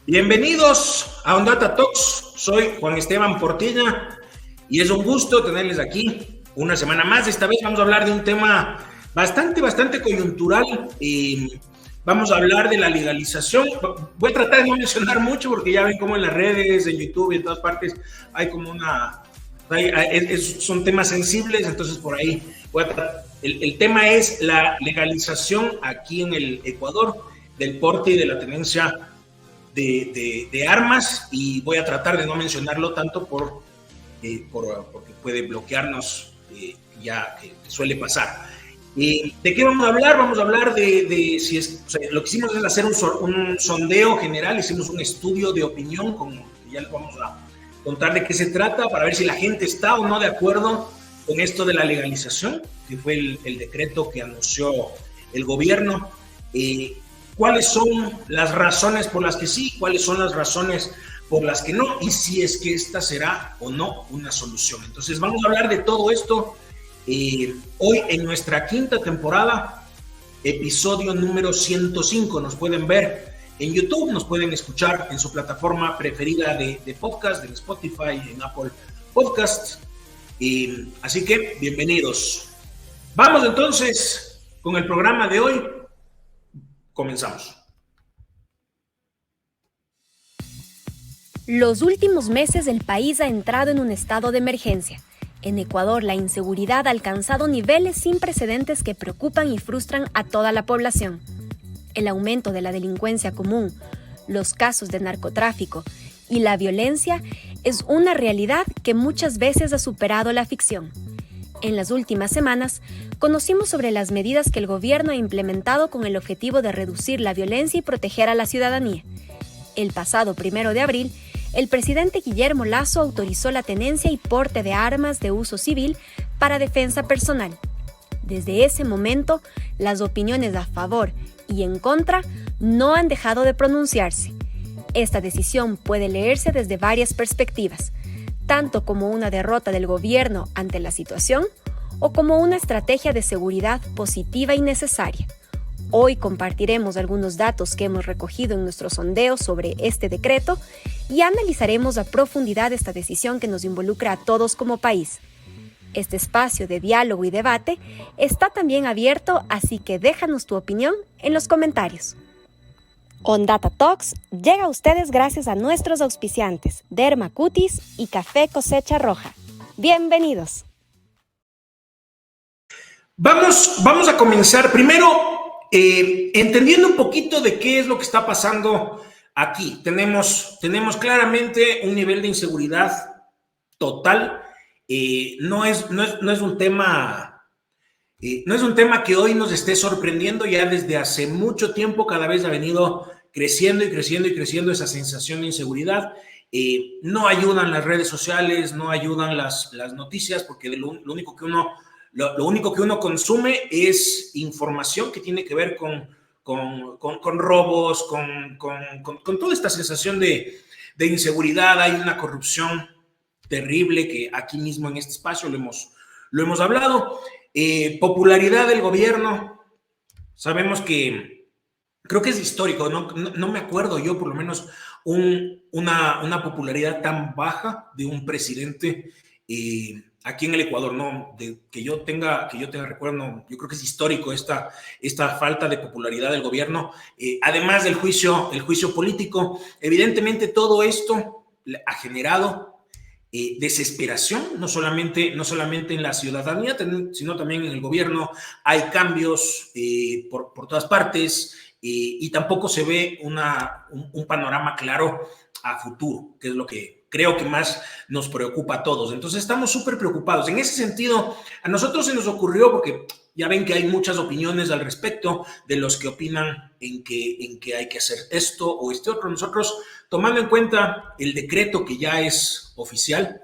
Bienvenidos a Ondata Talks, soy Juan Esteban Portilla y es un gusto tenerles aquí una semana más. Esta vez vamos a hablar de un tema bastante coyuntural. Vamos a hablar de la legalización. Voy a tratar de no mencionar mucho porque ya ven como en las redes, en YouTube y en todas partes hay como son temas sensibles, entonces por ahí voy a tratar. El tema es la legalización aquí en el Ecuador del porte y de la tenencia de armas, y voy a tratar de no mencionarlo tanto porque puede bloquearnos, ya que suele pasar. ¿De qué vamos a hablar? Vamos a hablar de si es, o sea, lo que hicimos es hacer un sondeo general, hicimos un estudio de opinión, ya les vamos a contar de qué se trata, para ver si la gente está o no de acuerdo con esto de la legalización, que fue el decreto que anunció el gobierno. ¿Cuáles son las razones por las que sí? ¿Cuáles son las razones por las que no? Y si es que esta será o no una solución. Entonces vamos a hablar de todo esto hoy en nuestra quinta temporada, episodio número 105. Nos pueden ver en YouTube, nos pueden escuchar en su plataforma preferida de podcast, en Spotify, en Apple Podcasts. Así que bienvenidos. Vamos entonces con el programa de hoy. Comenzamos. Los últimos meses el país ha entrado en un estado de emergencia. En Ecuador, la inseguridad ha alcanzado niveles sin precedentes que preocupan y frustran a toda la población. El aumento de la delincuencia común, los casos de narcotráfico y la violencia es una realidad que muchas veces ha superado la ficción. En las últimas semanas, conocimos sobre las medidas que el gobierno ha implementado con el objetivo de reducir la violencia y proteger a la ciudadanía. El pasado 1 de abril, el presidente Guillermo Lasso autorizó la tenencia y porte de armas de uso civil para defensa personal. Desde ese momento, las opiniones a favor y en contra no han dejado de pronunciarse. Esta decisión puede leerse desde varias perspectivas, tanto como una derrota del gobierno ante la situación o como una estrategia de seguridad positiva y necesaria. Hoy compartiremos algunos datos que hemos recogido en nuestro sondeo sobre este decreto y analizaremos a profundidad esta decisión que nos involucra a todos como país. Este espacio de diálogo y debate está también abierto, así que déjanos tu opinión en los comentarios. Ondata Talks llega a ustedes gracias a nuestros auspiciantes, Derma Cutis y Café Cosecha Roja. ¡Bienvenidos! Vamos a comenzar primero entendiendo un poquito de qué es lo que está pasando aquí. Tenemos claramente un nivel de inseguridad total. No es un tema... no es un tema que hoy nos esté sorprendiendo. Ya desde hace mucho tiempo cada vez ha venido creciendo esa sensación de inseguridad. No ayudan las redes sociales, no ayudan las noticias, porque lo único que uno consume es información que tiene que ver con robos, con toda esta sensación de inseguridad. Hay una corrupción terrible que aquí mismo en este espacio lo hemos hablado. Popularidad del gobierno, sabemos que creo que es histórico, no me acuerdo yo por lo menos una popularidad tan baja de un presidente aquí en el Ecuador, no, que yo tenga recuerdo, no, yo creo que es histórico esta falta de popularidad del gobierno, además del juicio político. Evidentemente todo esto ha generado desesperación, no solamente en la ciudadanía, sino también en el gobierno. Hay cambios por todas partes, y tampoco se ve un panorama claro a futuro, que es lo que creo que más nos preocupa a todos. Entonces estamos súper preocupados. En ese sentido, a nosotros se nos ocurrió, porque ya ven que hay muchas opiniones al respecto de los que opinan en que hay que hacer esto o este otro. Nosotros, tomando en cuenta el decreto que ya es oficial,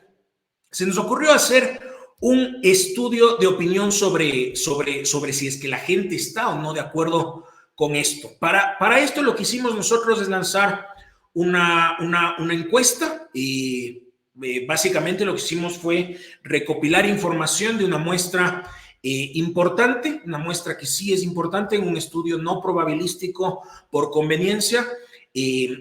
se nos ocurrió hacer un estudio de opinión sobre si es que la gente está o no de acuerdo con esto. Para esto lo que hicimos nosotros es lanzar una encuesta, y básicamente lo que hicimos fue recopilar información de una muestra importante, una muestra que sí es importante en un estudio no probabilístico por conveniencia,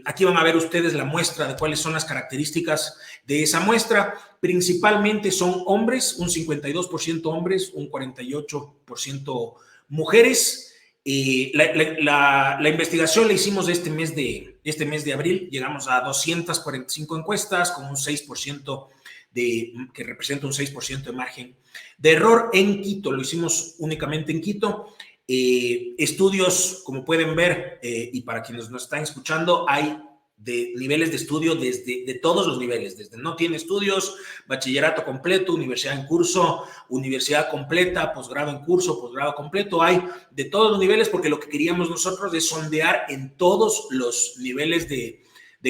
Aquí van a ver ustedes la muestra de cuáles son las características de esa muestra. Principalmente son hombres, un 52% hombres, un 48% mujeres. La investigación la hicimos este mes de abril. Llegamos a 245 encuestas con un 6% que representa un 6% de margen de error en Quito. Lo hicimos únicamente en Quito. Estudios, como pueden ver, y para quienes nos están escuchando, hay de niveles de estudio de todos los niveles, desde no tiene estudios, bachillerato completo, universidad en curso, universidad completa, posgrado en curso, posgrado completo, hay de todos los niveles, porque lo que queríamos nosotros es sondear en todos los niveles de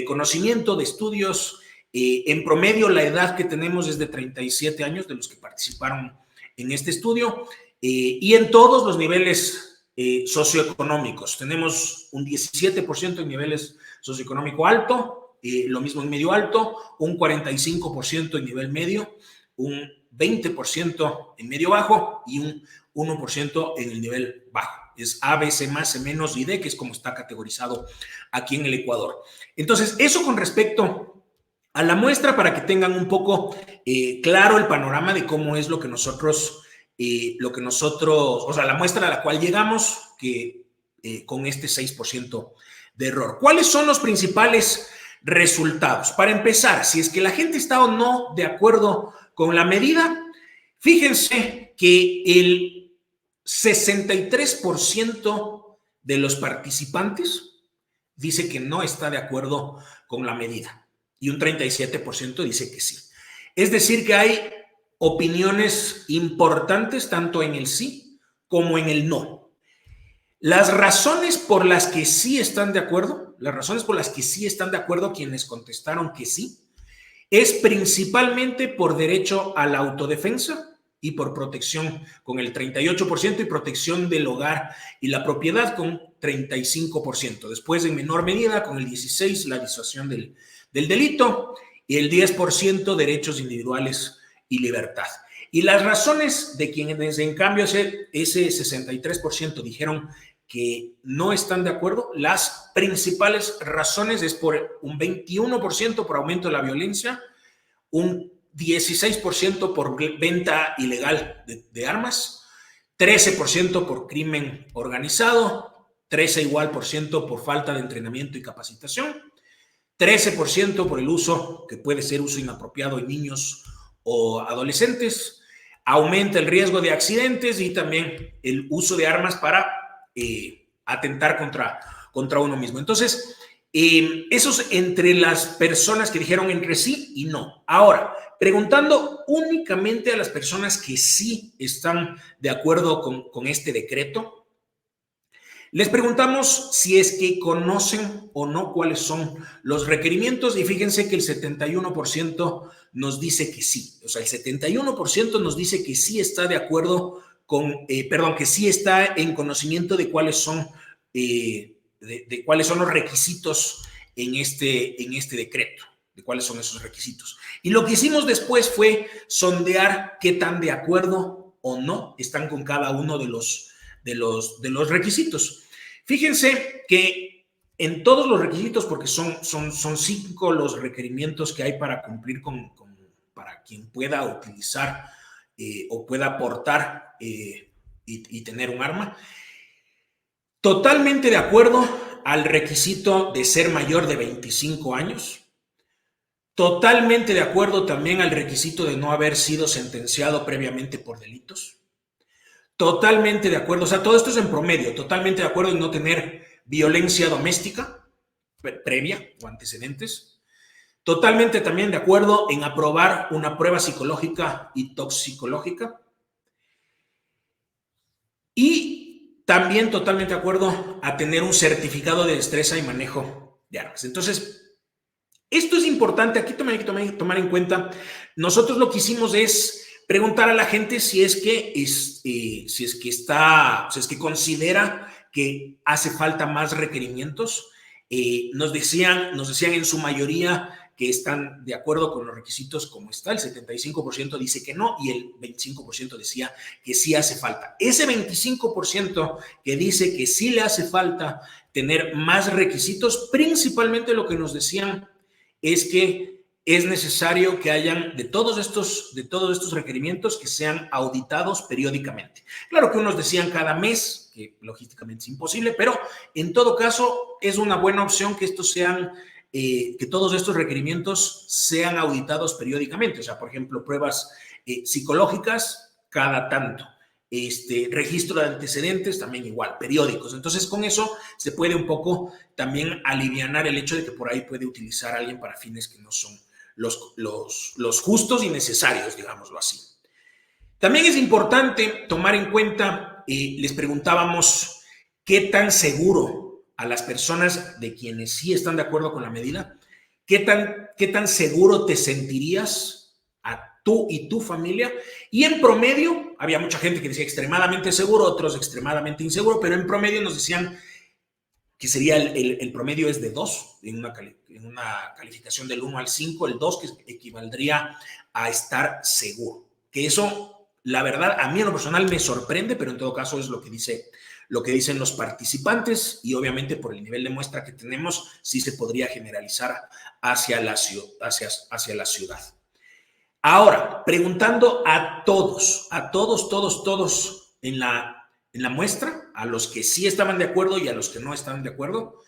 conocimiento, de estudios. En promedio, la edad que tenemos es de 37 años de los que participaron en este estudio. Y en todos los niveles socioeconómicos. Tenemos un 17% en niveles socioeconómico alto, lo mismo en medio alto, un 45% en nivel medio, un 20% en medio bajo y un 1% en el nivel bajo. Es A, B, C más, C menos y D, que es como está categorizado aquí en el Ecuador. Entonces, eso con respecto a la muestra, para que tengan un poco claro el panorama de cómo es lo que nosotros, o sea, la muestra a la cual llegamos, que con este 6% de error. ¿Cuáles son los principales resultados? Para empezar, si es que la gente está o no de acuerdo con la medida, fíjense que el 63% de los participantes dice que no está de acuerdo con la medida y un 37% dice que sí. Es decir, que hay opiniones importantes tanto en el sí como en el no. Las razones por las que sí están de acuerdo, quienes contestaron que sí, es principalmente por derecho a la autodefensa y por protección con el 38% y protección del hogar y la propiedad con 35%. Después, en menor medida, con el 16%, la disuasión del delito y el 10% derechos individuales y libertad. Y las razones de quienes, en cambio, ese 63% dijeron que no están de acuerdo, las principales razones es por un 21% por aumento de la violencia, un 16% por venta ilegal de armas, 13% por crimen organizado, 13% por falta de entrenamiento y capacitación, 13% por el uso, que puede ser uso inapropiado en niños o adolescentes, aumenta el riesgo de accidentes y también el uso de armas para atentar contra uno mismo. Entonces, eso es entre las personas que dijeron entre sí y no. Ahora, preguntando únicamente a las personas que sí están de acuerdo con este decreto, les preguntamos si es que conocen o no cuáles son los requerimientos y fíjense que el 71% nos dice que sí. O sea, el 71% nos dice que sí está de acuerdo que sí está en conocimiento de cuáles son, de cuáles son los requisitos en este decreto, de cuáles son esos requisitos. Y lo que hicimos después fue sondear qué tan de acuerdo o no están con cada uno de los requisitos. Fíjense que en todos los requisitos, porque son 5 los requerimientos que hay para cumplir para quien pueda utilizar o pueda portar y tener un arma. Totalmente de acuerdo al requisito de ser mayor de 25 años. Totalmente de acuerdo también al requisito de no haber sido sentenciado previamente por delitos. Totalmente de acuerdo, o sea, todo esto es en promedio. Totalmente de acuerdo en no tener violencia doméstica previa o antecedentes. Totalmente también de acuerdo en aprobar una prueba psicológica y toxicológica. Y también totalmente de acuerdo a tener un certificado de destreza y manejo de armas. Entonces, esto es importante. Aquí hay que tomar en cuenta. Nosotros lo que hicimos es preguntar a la gente si es que considera que hace falta más requerimientos. Nos decían en su mayoría que están de acuerdo con los requisitos como está, el 75% dice que no y el 25% decía que sí hace falta. Ese 25% que dice que sí le hace falta tener más requisitos, principalmente lo que nos decían es que es necesario que hayan de todos estos requerimientos que sean auditados periódicamente. Claro que unos decían cada mes, que logísticamente es imposible, pero en todo caso es una buena opción que que todos estos requerimientos sean auditados periódicamente. O sea, por ejemplo, pruebas psicológicas cada tanto. Registro de antecedentes también igual, periódicos. Entonces, con eso se puede un poco también alivianar el hecho de que por ahí puede utilizar a alguien para fines que no son los justos y necesarios, digámoslo así. También es importante tomar en cuenta, les preguntábamos qué tan seguro a las personas de quienes sí están de acuerdo con la medida, qué tan seguro te sentirías a tú y tu familia. Y en promedio, había mucha gente que decía extremadamente seguro, otros extremadamente inseguro, pero en promedio nos decían que sería el promedio es de 2, en una calificación del 1 al 5, el 2 que equivaldría a estar seguro. Que eso, la verdad, a mí en lo personal me sorprende, pero en todo caso es lo que dicen los participantes y obviamente por el nivel de muestra que tenemos, sí se podría generalizar hacia la ciudad. Ahora, preguntando a todos en la muestra, a los que sí estaban de acuerdo y a los que no estaban de acuerdo,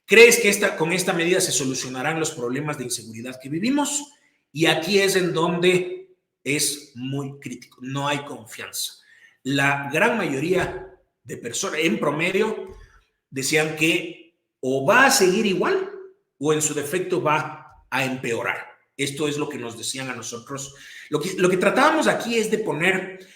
¿crees que con esta medida se solucionarán los problemas de inseguridad que vivimos? Y aquí es en donde es muy crítico, no hay confianza. La gran mayoría de personas, en promedio, decían que o va a seguir igual o en su defecto va a empeorar. Esto es lo que nos decían a nosotros. Lo que tratábamos aquí es de poner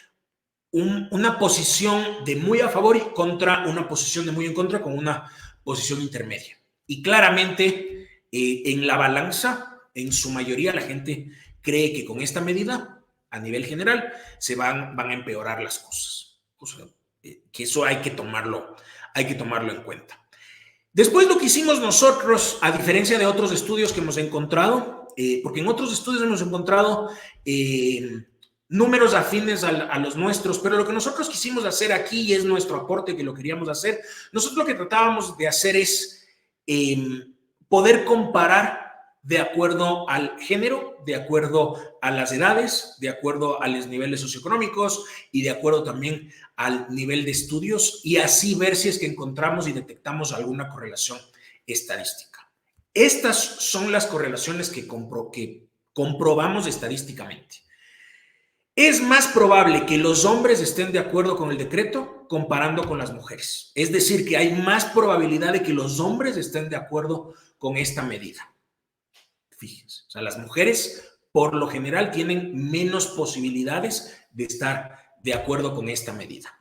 una posición de muy a favor y contra una posición de muy en contra con una posición intermedia. Y claramente en la balanza, en su mayoría la gente cree que con esta medida, a nivel general, se van a empeorar las cosas. O sea, que eso hay que tomarlo en cuenta. Después lo que hicimos nosotros, a diferencia de otros estudios que hemos encontrado, porque en otros estudios hemos encontrado números afines a los nuestros, pero lo que nosotros quisimos hacer aquí, y es nuestro aporte que lo queríamos hacer, nosotros lo que tratábamos de hacer es poder comparar de acuerdo al género, de acuerdo a las edades, de acuerdo a los niveles socioeconómicos y de acuerdo también al nivel de estudios y así ver si es que encontramos y detectamos alguna correlación estadística. Estas son las correlaciones que comprobamos estadísticamente. Es más probable que los hombres estén de acuerdo con el decreto comparando con las mujeres. Es decir, que hay más probabilidad de que los hombres estén de acuerdo con esta medida. Fíjense, o sea, las mujeres por lo general tienen menos posibilidades de estar de acuerdo con esta medida.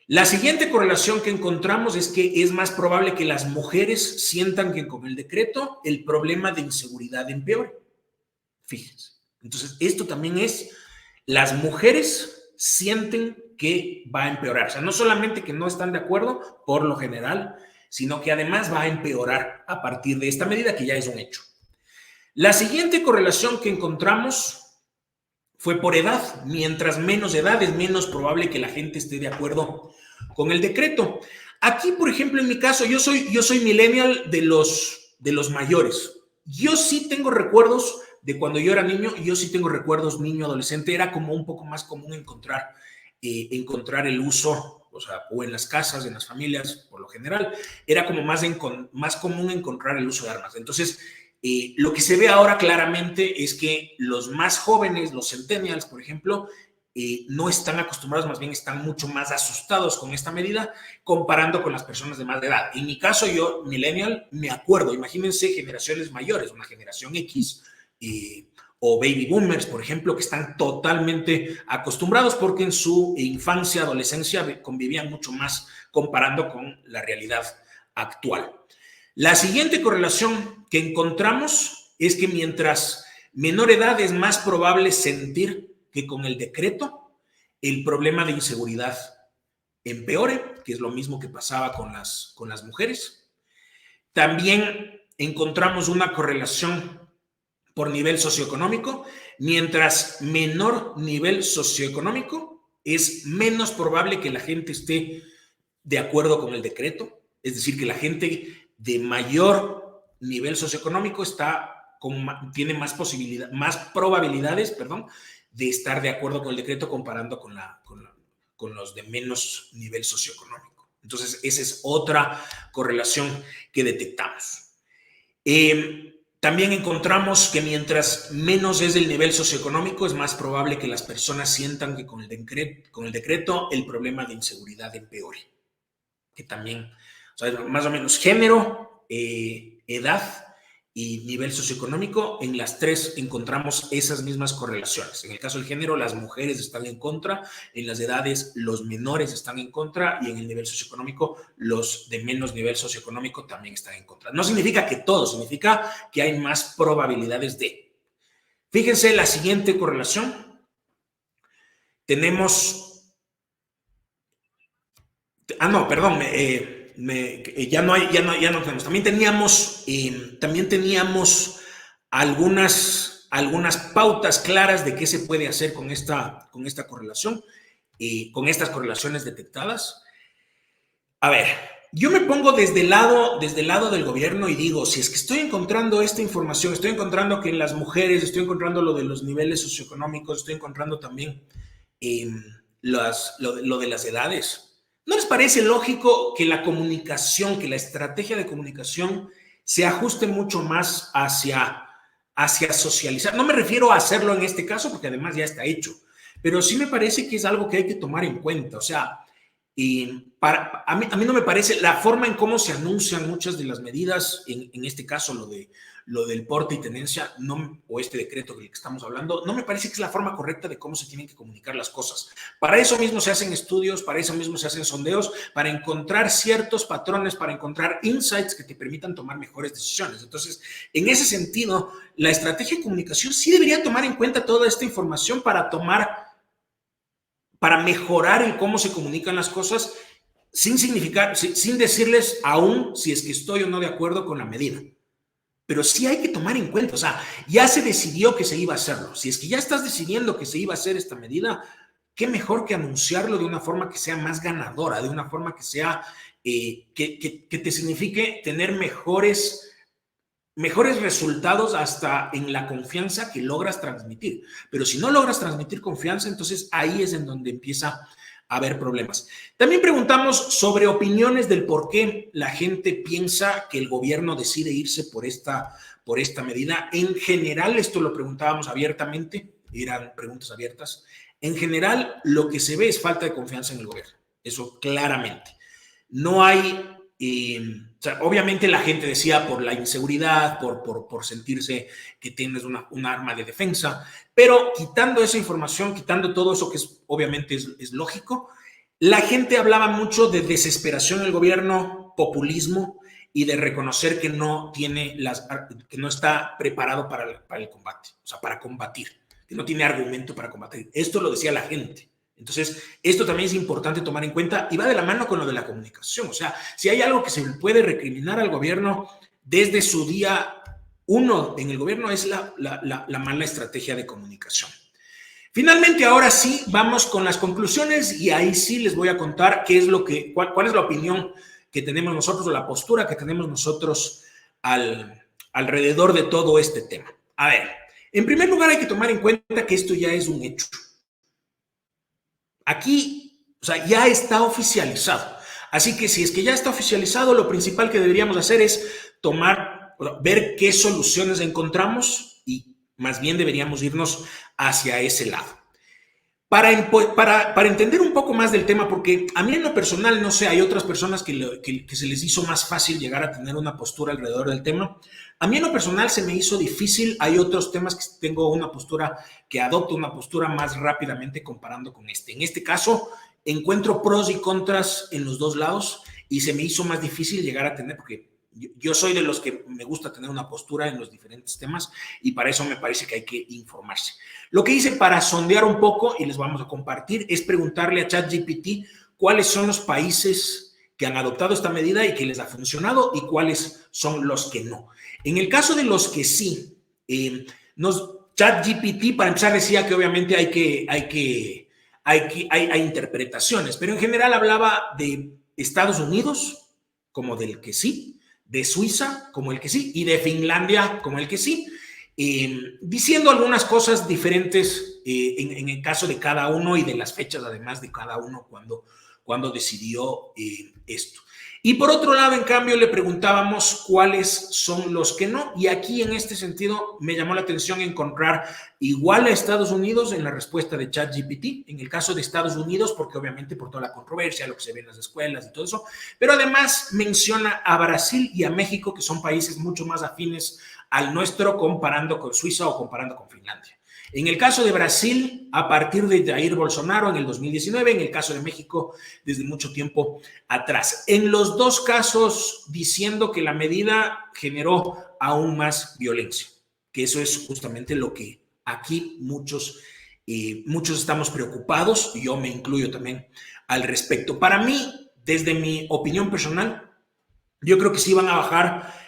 La siguiente correlación que encontramos es que es más probable que las mujeres sientan que con el decreto el problema de inseguridad empeore. Fíjense. Entonces, esto también es, las mujeres sienten que va a empeorar. O sea, no solamente que no están de acuerdo por lo general, sino que además va a empeorar a partir de esta medida que ya es un hecho. La siguiente correlación que encontramos fue por edad. Mientras menos edad es menos probable que la gente esté de acuerdo con el decreto. Aquí, por ejemplo, en mi caso, yo soy millennial de los mayores. Yo sí tengo recuerdos de cuando yo era niño, yo sí tengo recuerdos niño, adolescente, era como un poco más común encontrar el uso, o sea, o en las casas, en las familias, por lo general, era como más común encontrar el uso de armas. Entonces, lo que se ve ahora claramente es que los más jóvenes, los centennials, por ejemplo, no están acostumbrados, más bien están mucho más asustados con esta medida comparando con las personas de más edad. En mi caso, yo, millennial, me acuerdo, imagínense generaciones mayores, una generación X o baby boomers, por ejemplo, que están totalmente acostumbrados porque en su infancia, adolescencia convivían mucho más comparando con la realidad actual. La siguiente correlación que encontramos es que mientras menor edad es más probable sentir que con el decreto el problema de inseguridad empeore, que es lo mismo que pasaba con las mujeres. También encontramos una correlación por nivel socioeconómico. Mientras menor nivel socioeconómico, es menos probable que la gente esté de acuerdo con el decreto. Es decir, que la gente de mayor nivel socioeconómico tiene más probabilidades, de estar de acuerdo con el decreto comparando con los de menos nivel socioeconómico. Entonces, esa es otra correlación que detectamos. También encontramos que mientras menos es el nivel socioeconómico, es más probable que las personas sientan que con el decreto el problema de inseguridad empeore. Que también, o sea, más o menos género, edad y nivel socioeconómico, en las tres encontramos esas mismas correlaciones. En el caso del género, las mujeres están en contra, en las edades los menores están en contra y en el nivel socioeconómico los de menos nivel socioeconómico también están en contra. No significa que todo, significa que hay más probabilidades de. Fíjense la siguiente correlación. Tenemos... ya no tenemos. También teníamos algunas pautas claras de qué se puede hacer con esta correlación, con estas correlaciones detectadas. A ver, yo me pongo desde el lado del gobierno y digo, si es que estoy encontrando esta información, estoy encontrando que en las mujeres, estoy encontrando lo de los niveles socioeconómicos, estoy encontrando también lo de las edades. ¿No les parece lógico que la comunicación, que la estrategia de comunicación se ajuste mucho más hacia socializar? No me refiero a hacerlo en este caso, porque además ya está hecho, pero sí me parece que es algo que hay que tomar en cuenta. O sea, a mí no me parece la forma en cómo se anuncian muchas de las medidas, en este caso lo del porte y tenencia, o este decreto del que estamos hablando, no me parece que es la forma correcta de cómo se tienen que comunicar las cosas. Para eso mismo se hacen estudios, para eso mismo se hacen sondeos, para encontrar ciertos patrones, para encontrar insights que te permitan tomar mejores decisiones. Entonces, en ese sentido, la estrategia de comunicación sí debería tomar en cuenta toda esta información para mejorar el cómo se comunican las cosas, sin decirles aún si es que estoy o no de acuerdo con la medida. Pero sí hay que tomar en cuenta, o sea, ya se decidió que se iba a hacerlo. Si es que ya estás decidiendo que se iba a hacer esta medida, qué mejor que anunciarlo de una forma que sea más ganadora, de una forma que sea, que te signifique tener mejores resultados hasta en la confianza que logras transmitir. Pero si no logras transmitir confianza, entonces ahí es en donde empieza a haber problemas. También preguntamos sobre opiniones del por qué la gente piensa que el gobierno decide irse por esta medida. En general, esto lo preguntábamos abiertamente, eran preguntas abiertas. En general, lo que se ve es falta de confianza en el gobierno. Eso claramente. No hay... o sea, obviamente la gente decía por la inseguridad, por sentirse que tienes un arma de defensa, pero quitando esa información, quitando todo eso que obviamente es lógico, la gente hablaba mucho de desesperación del gobierno, populismo y de reconocer que no está preparado para el combate, o sea, para combatir, que no tiene argumento para combatir. Esto lo decía la gente. Entonces, esto también es importante tomar en cuenta y va de la mano con lo de la comunicación. O sea, si hay algo que se le puede recriminar al gobierno desde su día 1 en el gobierno es la mala estrategia de comunicación. Finalmente, ahora sí, vamos con las conclusiones y ahí sí les voy a contar cuál es la opinión que tenemos nosotros o la postura que tenemos nosotros alrededor de todo este tema. A ver, en primer lugar hay que tomar en cuenta que esto ya es un hecho. Aquí, o sea, ya está oficializado. Así que si es que ya está oficializado, lo principal que deberíamos hacer es ver qué soluciones encontramos y más bien deberíamos irnos hacia ese lado. Para entender un poco más del tema, porque a mí en lo personal, no sé, hay otras personas que se les hizo más fácil llegar a tener una postura alrededor del tema. A mí en lo personal se me hizo difícil. Hay otros temas que tengo adopto una postura más rápidamente comparando con este. En este caso, encuentro pros y contras en los dos lados y se me hizo más difícil llegar a tener, porque yo soy de los que me gusta tener una postura en los diferentes temas y para eso me parece que hay que informarse. Lo que hice para sondear un poco y les vamos a compartir es preguntarle a ChatGPT cuáles son los países que han adoptado esta medida y que les ha funcionado y cuáles son los que no. En el caso de los que sí, ChatGPT, para empezar, decía que obviamente hay interpretaciones, pero en general hablaba de Estados Unidos como del que sí, de Suiza como el que sí y de Finlandia como el que sí, diciendo algunas cosas diferentes en el caso de cada uno y de las fechas además de cada uno cuando decidió esto. Y por otro lado, en cambio, le preguntábamos cuáles son los que no. Y aquí, en este sentido, me llamó la atención encontrar igual a Estados Unidos en la respuesta de ChatGPT, en el caso de Estados Unidos, porque obviamente por toda la controversia, lo que se ve en las escuelas y todo eso, pero además menciona a Brasil y a México, que son países mucho más afines al nuestro, comparando con Suiza o comparando con Finlandia. En el caso de Brasil, a partir de Jair Bolsonaro en el 2019, en el caso de México, desde mucho tiempo atrás. En los dos casos, diciendo que la medida generó aún más violencia, que eso es justamente lo que aquí muchos estamos preocupados, y yo me incluyo también al respecto. Para mí, desde mi opinión personal, yo creo que sí van a bajar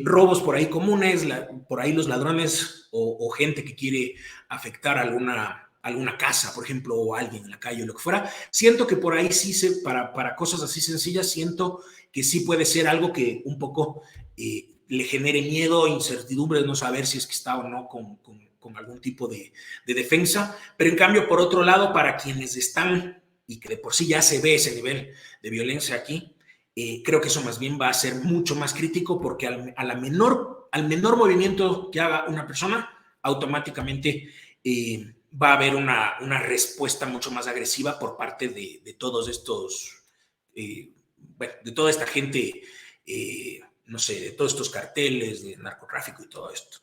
robos por ahí comunes, por ahí los ladrones o gente que quiere afectar alguna casa, por ejemplo, o a alguien en la calle o lo que fuera. Siento que por ahí sí, para cosas así sencillas, siento que sí puede ser algo que un poco le genere miedo, incertidumbre de no saber si es que está o no con algún tipo de defensa. Pero en cambio, por otro lado, para quienes están, y que de por sí ya se ve ese nivel de violencia aquí, creo que eso más bien va a ser mucho más crítico, porque al menor movimiento que haga una persona, automáticamente va a haber una respuesta mucho más agresiva por parte de todos estos, de toda esta gente, no sé, de todos estos carteles de narcotráfico y todo esto.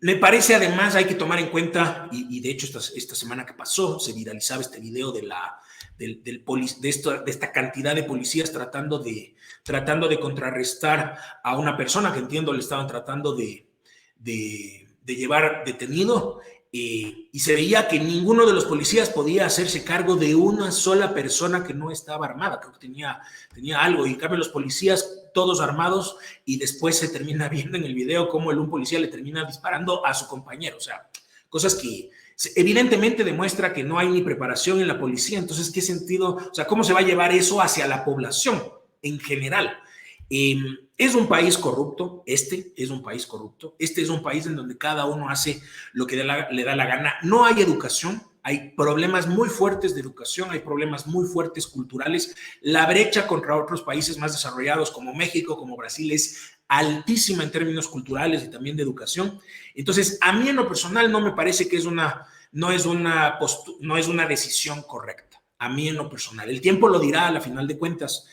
Me parece, además, hay que tomar en cuenta, y de hecho esta semana que pasó se viralizaba este video de esta cantidad de policías tratando de contrarrestar a una persona que, entiendo, le estaban tratando de llevar detenido, y se veía que ninguno de los policías podía hacerse cargo de una sola persona que no estaba armada. Creo que tenía algo, y en cambio los policías todos armados, y después se termina viendo en el video cómo un policía le termina disparando a su compañero. O sea, cosas que evidentemente demuestra que no hay ni preparación en la policía. Entonces, ¿qué sentido? O sea, ¿cómo se va a llevar eso hacia la población en general? Es un país corrupto, este es un país corrupto, este es un país en donde cada uno hace lo que le da la gana. No hay educación, hay problemas muy fuertes de educación, hay problemas muy fuertes culturales. La brecha contra otros países más desarrollados como México, como Brasil, es altísima en términos culturales y también de educación. Entonces, a mí en lo personal no me parece que no es una decisión correcta. A mí en lo personal. El tiempo lo dirá a la final de cuentas,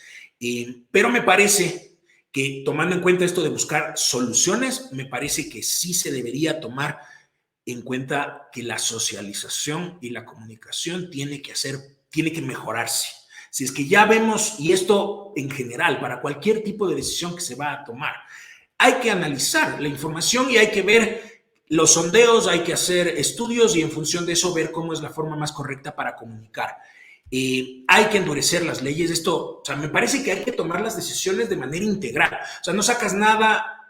pero me parece que, tomando en cuenta esto de buscar soluciones, me parece que sí se debería tomar en cuenta que la socialización y la comunicación tiene que mejorarse. Si es que ya vemos, y esto en general, para cualquier tipo de decisión que se va a tomar, hay que analizar la información y hay que ver los sondeos, hay que hacer estudios y en función de eso ver cómo es la forma más correcta para comunicar. Hay que endurecer las leyes. Esto, o sea, me parece que hay que tomar las decisiones de manera integral. O sea, no sacas nada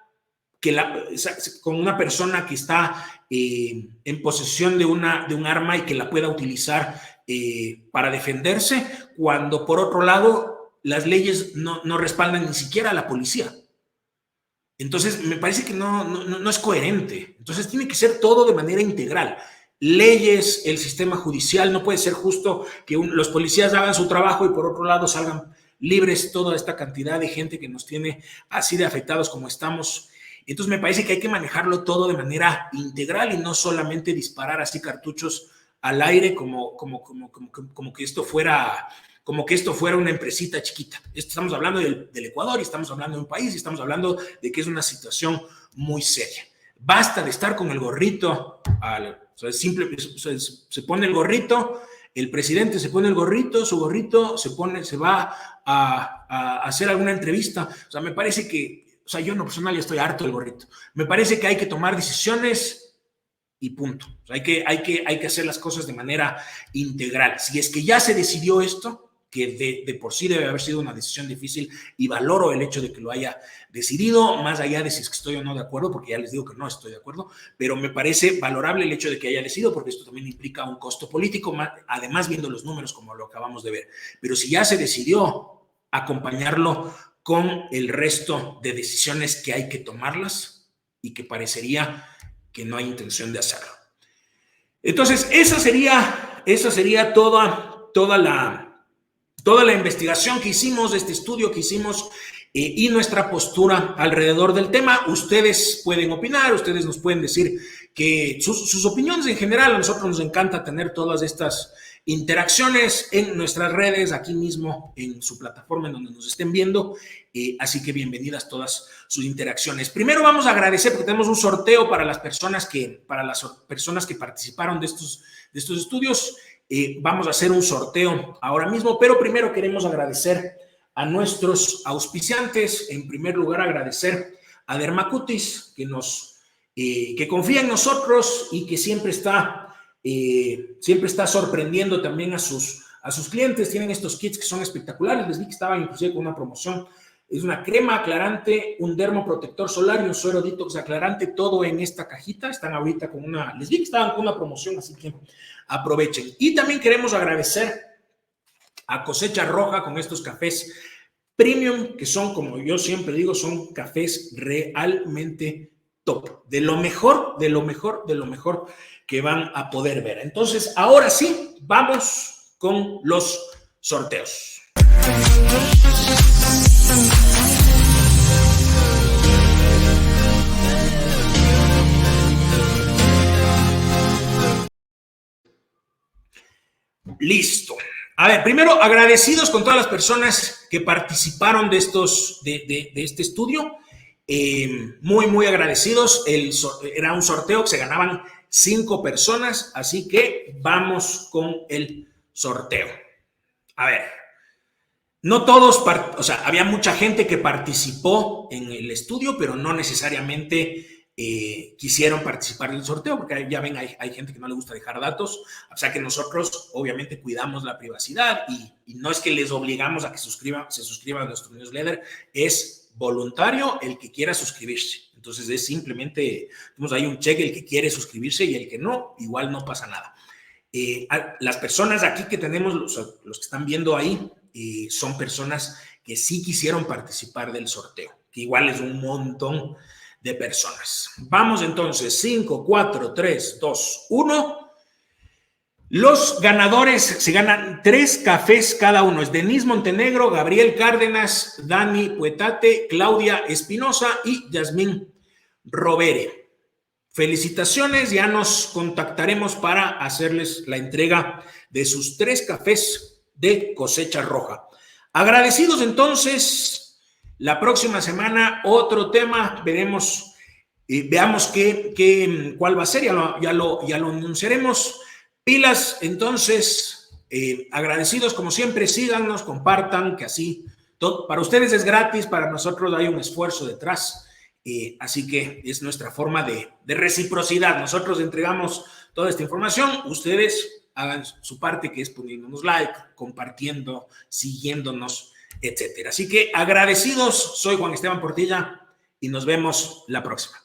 con una persona que está en posesión de un arma y que la pueda utilizar para defenderse, cuando por otro lado las leyes no respaldan ni siquiera a la policía. Entonces, me parece que no es coherente. Entonces, tiene que ser todo de manera integral. Leyes, el sistema judicial. No puede ser justo que los policías hagan su trabajo y por otro lado salgan libres toda esta cantidad de gente que nos tiene así de afectados como estamos. Entonces, me parece que hay que manejarlo todo de manera integral y no solamente disparar así cartuchos al aire como que esto fuera una empresita chiquita. Estamos hablando del Ecuador y estamos hablando de un país y estamos hablando de que es una situación muy seria. Basta de estar con el gorrito, se pone el gorrito, el presidente se pone el gorrito, su gorrito se va a hacer alguna entrevista. O sea, me parece que, o sea, yo en lo personal ya estoy harto del gorrito. Me parece que hay que tomar decisiones y punto. O sea, hay que hacer las cosas de manera integral. Si es que ya se decidió esto, que de por sí debe haber sido una decisión difícil, y valoro el hecho de que lo haya decidido, más allá de si es que estoy o no de acuerdo, porque ya les digo que no estoy de acuerdo, pero me parece valorable el hecho de que haya decidido, porque esto también implica un costo político, además viendo los números como lo acabamos de ver. Pero si ya se decidió acompañarlo con el resto de decisiones que hay que tomarlas y que parecería que no hay intención de hacerlo. Entonces, esa sería toda la investigación que hicimos, este estudio que hicimos y nuestra postura alrededor del tema. Ustedes pueden opinar, ustedes nos pueden decir que sus opiniones en general. A nosotros nos encanta tener todas estas interacciones en nuestras redes, aquí mismo en su plataforma en donde nos estén viendo, así que bienvenidas todas sus interacciones. Primero vamos a agradecer porque tenemos un sorteo para las personas que participaron de estos estudios. Vamos a hacer un sorteo ahora mismo, pero primero queremos agradecer a nuestros auspiciantes. En primer lugar, agradecer a Dermacutis, que confía en nosotros y que siempre está sorprendiendo también a sus clientes. Tienen estos kits que son espectaculares. Les vi que estaban inclusive con una promoción. Es una crema aclarante, un dermoprotector solar y un suero detox aclarante, todo en esta cajita. Están ahorita les vi que estaban con una promoción, así que aprovechen. Y también queremos agradecer a Cosecha Roja con estos cafés premium, que son, como yo siempre digo, son cafés realmente top, de lo mejor que van a poder ver. Entonces, ahora sí, vamos con los sorteos. Listo. A ver, primero, agradecidos con todas las personas que participaron de este estudio. Muy agradecidos. Era un sorteo que se ganaban 5 personas, así que vamos con el sorteo. A ver, no todos, había mucha gente que participó en el estudio, pero no necesariamente quisieron participar del sorteo, porque ya ven, hay gente que no le gusta dejar datos, o sea que nosotros obviamente cuidamos la privacidad y no es que les obligamos a que se suscriban a nuestro newsletter, es voluntario el que quiera suscribirse. Entonces es simplemente, hay un check, el que quiere suscribirse y el que no, igual no pasa nada. Las personas aquí que tenemos, los que están viendo ahí, son personas que sí quisieron participar del sorteo, que igual es un montón de personas. Vamos entonces, 5, 4, 3, 2, 1. Los ganadores se ganan 3 cafés cada uno. Es Denise Montenegro, Gabriel Cárdenas, Dani Puetate, Claudia Espinosa y Yasmín Rovere. Felicitaciones, ya nos contactaremos para hacerles la entrega de sus 3 cafés de Cosecha Roja. Agradecidos entonces. La próxima semana otro tema, veamos cuál va a ser, ya lo anunciaremos. Pilas, entonces, agradecidos como siempre, síganos, compartan, que así, para ustedes es gratis, para nosotros hay un esfuerzo detrás, así que es nuestra forma de reciprocidad. Nosotros entregamos toda esta información, ustedes hagan su parte, que es poniéndonos like, compartiendo, siguiéndonos, etcétera. Así que agradecidos, soy Juan Esteban Portilla y nos vemos la próxima.